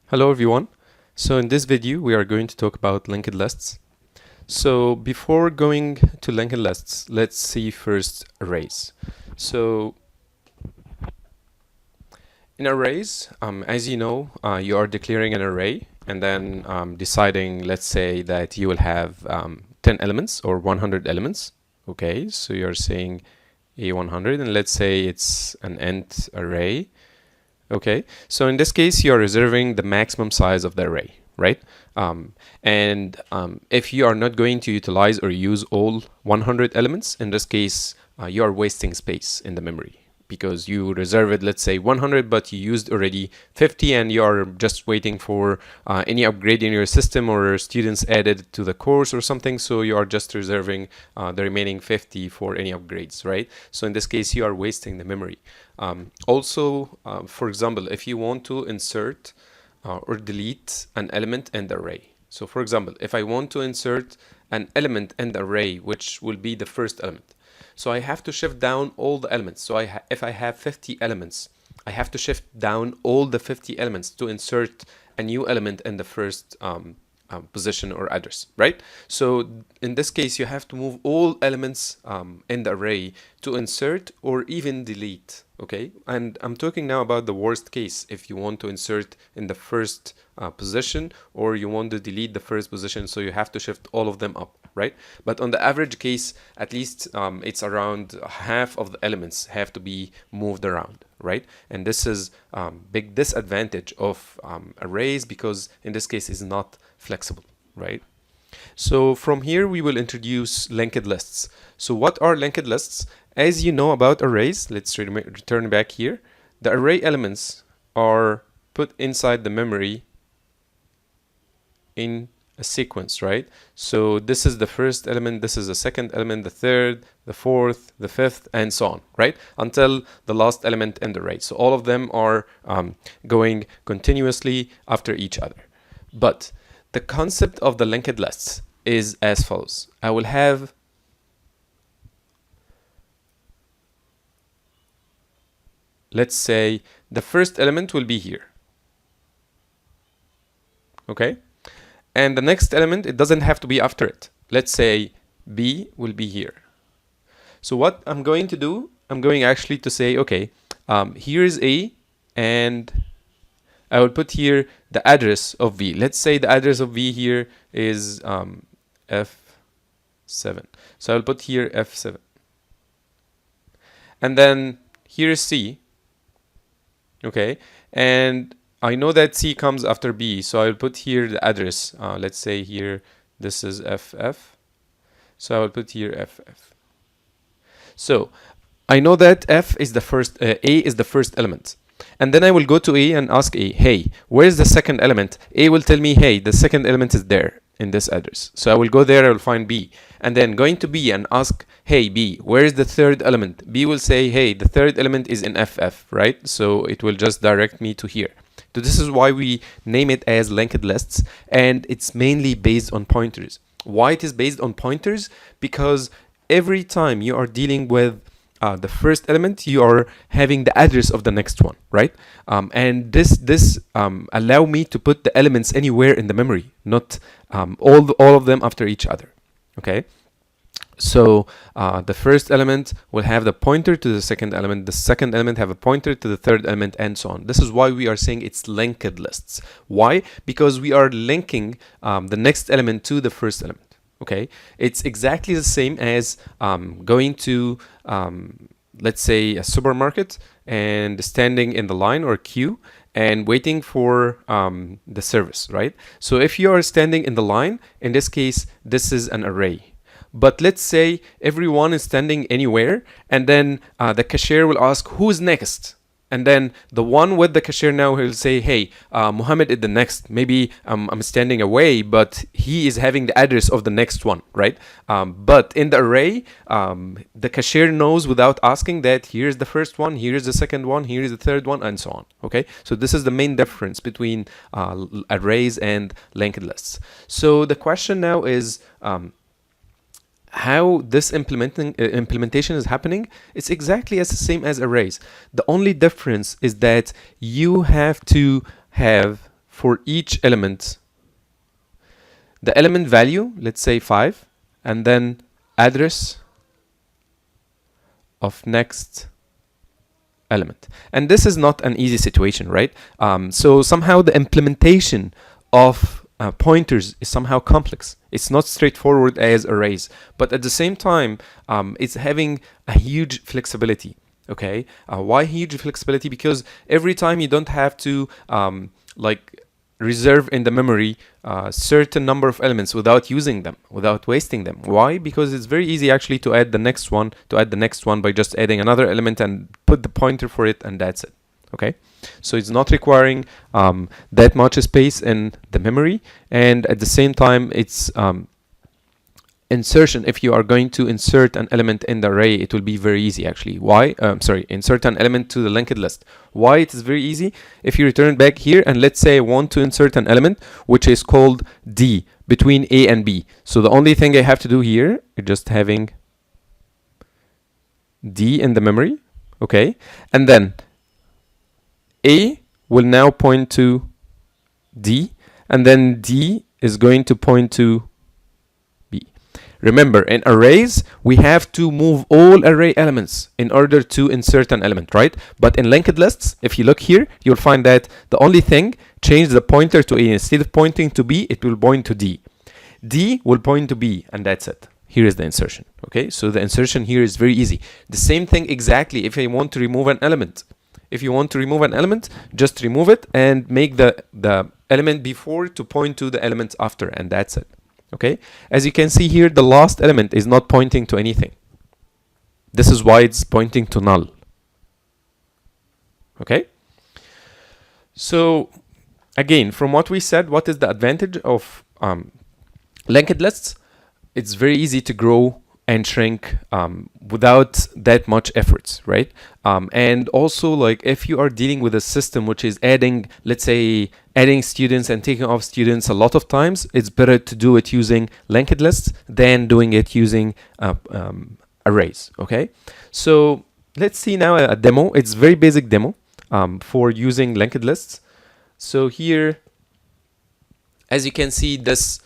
Hello everyone. So in this video we are going to talk about linked lists. So before going to linked lists, let's see first arrays. So in arrays, as you know, you are declaring an array and then deciding, let's say that you will have 10 elements or 100 elements. Okay, so you're saying A100 and let's say it's an int array. Okay, so in this case, you're reserving the maximum size of the array, right? If you are not going to utilize or use all 100 elements, in this case, you are wasting space in the memory because you reserved, let's say 100, but you used already 50 and you are just waiting for any upgrade in your system or students added to the course or something. So you are just reserving the remaining 50 for any upgrades, right? So in this case, you are wasting the memory. For example, if you want to insert or delete an element in the array. So for example, if I want to insert an element in the array, which will be the first element, so I have to shift down all the elements. So if I have 50 elements, I have to shift down all the 50 elements to insert a new element in the first position or address, right? So in this case, you have to move all elements in the array to insert or even delete, okay? And I'm talking now about the worst case, if you want to insert in the first position or you want to delete the first position, so you have to shift all of them up, right? But on the average case, at least it's around half of the elements have to be moved around, right? And this is big disadvantage of arrays because in this case is not flexible, right? So from here we will introduce linked lists. So what are linked lists? As you know about arrays, let's return back here. The array elements are put inside the memory in a sequence, right? So this is the first element, this is the second element, the third, the fourth, the fifth, and so on, right? Until the last element in the array. So all of them are going continuously after each other. But the concept of the linked lists is as follows. I will have let's say the first element will be here. Okay? And the next element, it doesn't have to be after it. Let's say B will be here. So what I'm going to do, I'm going actually to say, okay, here is A, and I will put here the address of V. Let's say the address of V here is F7. So I'll put here F7. And then here is C. Okay, and I know that C comes after B, so I'll put here the address. Let's say here this is FF, so I will put here FF. So I know that F is the first, A is the first element. And then I will go to A and ask A, hey, where's the second element? A will tell me, hey, the second element is there in this address. So I will go there, I will find B. And then going to B and ask, hey, B, where is the third element? B will say, hey, the third element is in FF, right? So it will just direct me to here. So this is why we name it as linked lists, and it's mainly based on pointers. Why it is based on pointers? Because every time you are dealing with the first element, you are having the address of the next one, right? And this allow me to put the elements anywhere in the memory, not all of them after each other. Okay. So the first element will have the pointer to the second element have a pointer to the third element, and so on. This is why we are saying it's linked lists. Why? Because we are linking the next element to the first element. Okay, it's exactly the same as going to let's say a supermarket and standing in the line or queue and waiting for the service, right? So if you are standing in the line, in this case, this is an array. But let's say everyone is standing anywhere, and then the cashier will ask, who's next? And then the one with the cashier now will say, hey, Muhammad is the next. Maybe I'm standing away, but he is having the address of the next one, right? But in the array, the cashier knows without asking that here's the first one, here's the second one, here's the third one, and so on. Okay, so this is the main difference between arrays and linked lists. So the question now is, how this implementation is happening, it's exactly as the same as arrays. The only difference is that you have to have for each element, the element value, let's say 5, and then address of next element. And this is not an easy situation, right? So somehow the implementation of pointers is somehow complex. It's not straightforward as arrays, but at the same time, it's having a huge flexibility. Okay, why huge flexibility? Because every time you don't have to like reserve in the memory certain number of elements without using them, without wasting them. Why? Because it's very easy actually to add the next one, by just adding another element and put the pointer for it, and that's it. Okay, so it's not requiring that much space in the memory, and at the same time it's insertion. If you are going to insert an element in the array, it will be very easy actually. Why? Insert an element to the linked list. Why it is very easy? If you return back here and let's say I want to insert an element which is called D between A and B. So the only thing I have to do here is just having D in the memory. Okay, and then A will now point to D, and then D is going to point to B. Remember, in arrays, we have to move all array elements in order to insert an element, right? But in linked lists, if you look here, you'll find that the only thing, change the pointer to A. Instead of pointing to B, it will point to D. D will point to B, and that's it. Here is the insertion. Okay, so the insertion here is very easy. The same thing exactly if I want to remove an element. If you want to remove an element, just remove it and make the element before to point to the element after, and that's it. Okay, as you can see here, the last element is not pointing to anything. This is why it's pointing to null. Okay, so again, from what we said, what is the advantage of linked lists? It's very easy to grow and shrink without that much efforts, right? And also, like, if you are dealing with a system which is adding, let's say, adding students and taking off students a lot of times, it's better to do it using linked lists than doing it using arrays. Okay, so let's see now a demo. It's very basic demo for using linked lists. So here, as you can see, this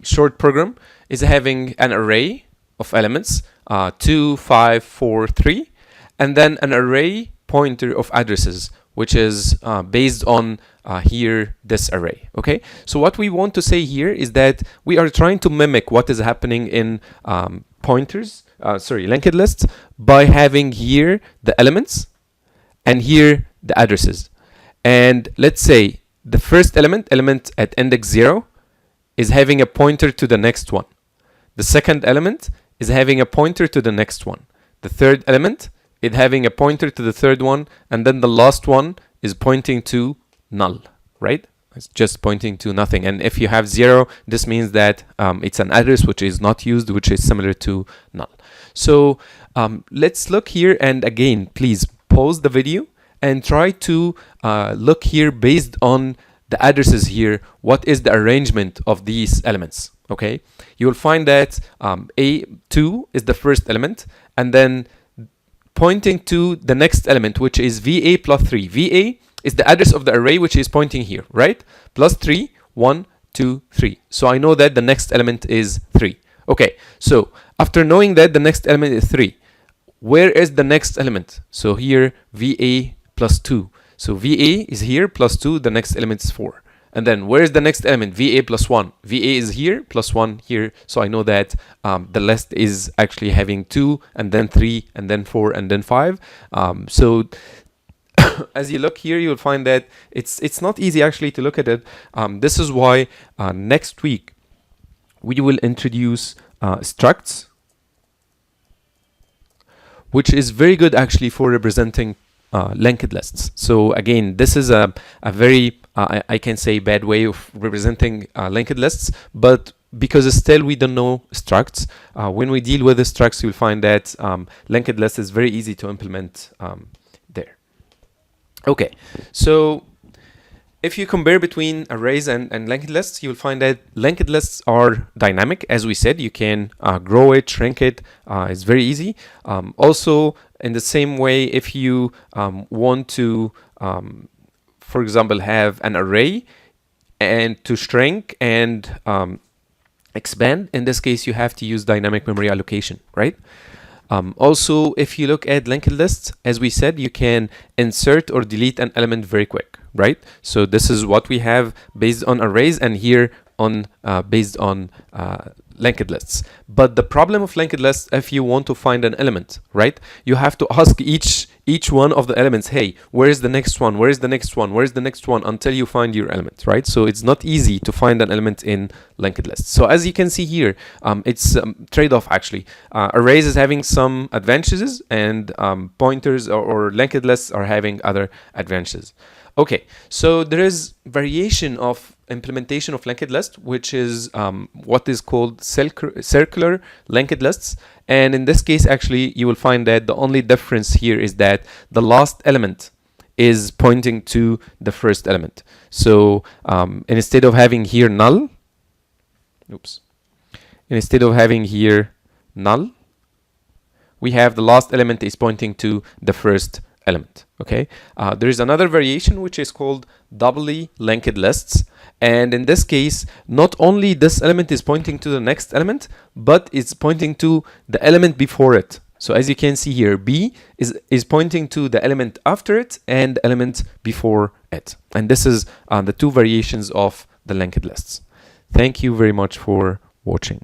short program is having an array of elements, 2, 5, 4, 3, and then an array pointer of addresses, which is based on here this array. Okay, so what we want to say here is that we are trying to mimic what is happening in linked lists by having here the elements and here the addresses. And let's say the first element at index 0 is having a pointer to the next one. The second element is having a pointer to the next one. The third element is having a pointer to the third one, and then the last one is pointing to null, right? It's just pointing to nothing. And if you have 0, this means that it's an address which is not used, which is similar to null. So let's look here, and again, please pause the video and try to look here based on the addresses here. What is the arrangement of these elements? Okay, you will find that A2 is the first element, and then pointing to the next element, which is VA plus 3. VA is the address of the array which is pointing here, right? Plus 3, 1, 2, 3. So I know that the next element is 3. Okay, so after knowing that the next element is 3, where is the next element? So here, VA plus 2. So VA is here, plus 2, the next element is 4. And then where is the next element? VA plus 1. VA is here, plus 1 here. So I know that the list is actually having 2, and then 3, and then 4, and then 5. So as you look here, you'll find that it's not easy actually to look at it. This is why next week we will introduce structs, which is very good actually for representing linked lists. So again, this is a very I can say bad way of representing linked lists, but because still we don't know structs, when we deal with the structs, you'll find that linked list is very easy to implement there. Okay, so if you compare between arrays and linked lists, you'll find that linked lists are dynamic. As we said, you can grow it, shrink it. It's very easy. Also, in the same way, if you want to, for example, have an array, And to shrink and expand, in this case, you have to use dynamic memory allocation, right? Also, if you look at linked lists, as we said, you can insert or delete an element very quick, right? So this is what we have based on arrays, and here on based on linked lists. But the problem of linked lists, if you want to find an element, right, you have to ask each one of the elements, hey, where is the next one? Where is the next one? Where is the next one? Until you find your element, right? So it's not easy to find an element in linked lists. So as you can see here, it's trade-off actually. Arrays is having some advantages, and pointers or linked lists are having other advantages. Okay, so there is variation of implementation of linked list, which is what is called circular linked lists. And in this case, actually, you will find that the only difference here is that the last element is pointing to the first element. So instead of having here null, instead of having here null, we have the last element is pointing to the first element. Okay, there is another variation which is called doubly linked lists, and in this case, not only this element is pointing to the next element, but it's pointing to the element before it. So as you can see here, B is pointing to the element after it and the element before it, and this is the two variations of the linked lists. Thank you very much for watching.